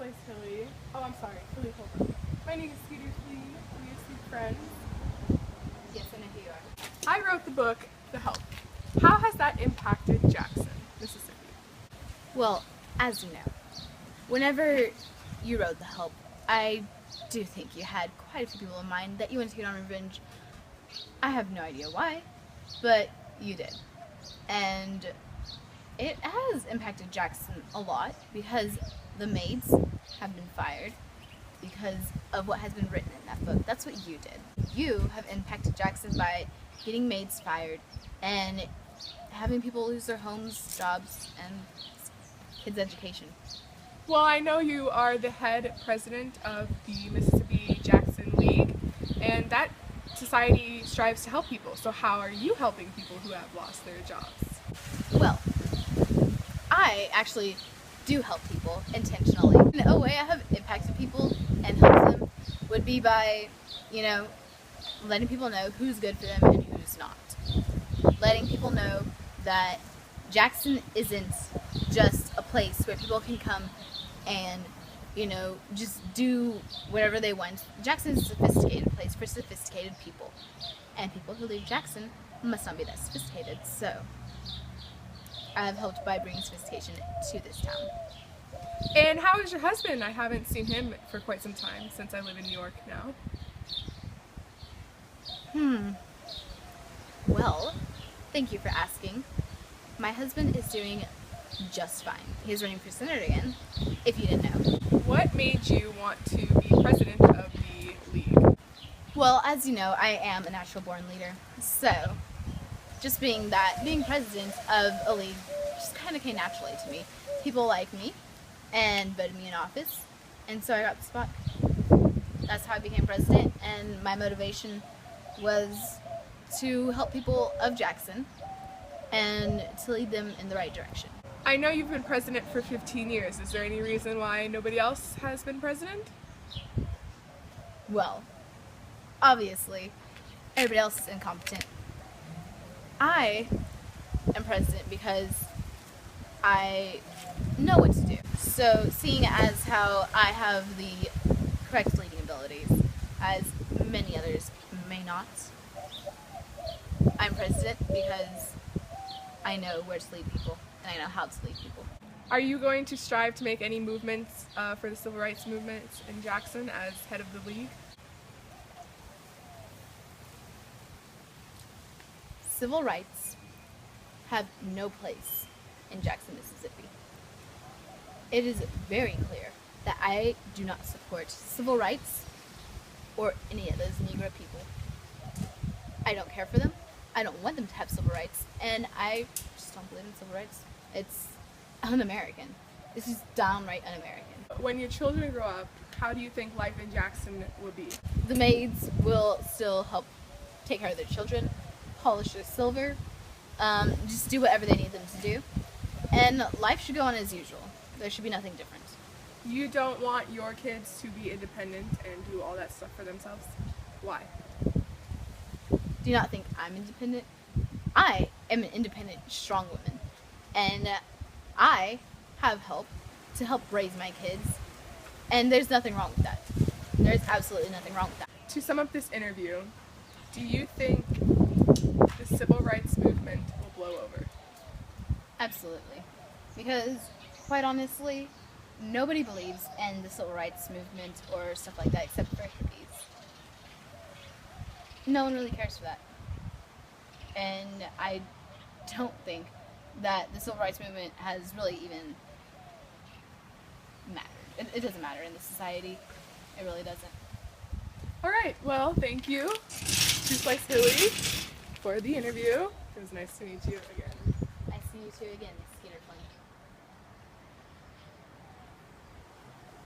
Slice Hilly. Oh, I'm sorry. Hilly, hold on. My name is Skeeter. We used to be friends. Yes, I know who you are. I wrote the book, The Help. How has that impacted Jackson, Mississippi? Well, as you know, whenever you wrote The Help, I do think you had quite a few people in mind that you wanted to get on revenge. I have no idea why, but you did. And it has impacted Jackson a lot because the maids have been fired because of what has been written in that book. That's what you did. You have impacted Jackson by getting maids fired and having people lose their homes, jobs, and kids' education. Well, I know you are the head president of the Mississippi Jackson League, and that society strives to help people. So how are you helping people who have lost their jobs? Well, I actually do help people intentionally. In a way I have impacted people and helped them would be by, letting people know who's good for them and who's not. Letting people know that Jackson isn't just a place where people can come and, just do whatever they want. Jackson is a sophisticated place for sophisticated people. And people who leave Jackson must not be that sophisticated. So I have helped by bringing sophistication to this town. And how is your husband? I haven't seen him for quite some time since I live in New York now. Well, thank you for asking. My husband is doing just fine. He's running for Senate again, if you didn't know. What made you want to be president of the league? Well, as you know, I am a natural born leader. So, just being president of a league just kind of came naturally to me. People like me and voted me in office, and so I got the spot. That's how I became president, and my motivation was to help people of Jackson and to lead them in the right direction. I know you've been president for 15 years. Is there any reason why nobody else has been president? Well, obviously, everybody else is incompetent. I am president because I know what to do. So, seeing as how I have the correct leading abilities, as many others may not, I'm president because I know where to lead people and I know how to lead people. Are you going to strive to make any movements for the civil rights movement in Jackson as head of the league? Civil rights have no place in Jackson, Mississippi. It is very clear that I do not support civil rights or any of those Negro people. I don't care for them. I don't want them to have civil rights, and I just don't believe in civil rights. It's un-American. This is downright un-American. When your children grow up, how do you think life in Jackson will be? The maids will still help take care of their children, polish their silver, just do whatever they need them to do. And life should go on as usual. There should be nothing different. You don't want your kids to be independent and do all that stuff for themselves? Why? Do you not think I'm independent? I am an independent, strong woman. And I have help to help raise my kids. And there's nothing wrong with that. There's absolutely nothing wrong with that. To sum up this interview, do you think the civil rights movement will blow over? Absolutely. Because, quite honestly, nobody believes in the civil rights movement or stuff like that except for hippies. No one really cares for that. And I don't think that the civil rights movement has really even mattered. It doesn't matter in this society. It really doesn't. All right, well, thank you to Slice Hilly for the interview. It was nice to meet you again. I see you two again, Skeeter.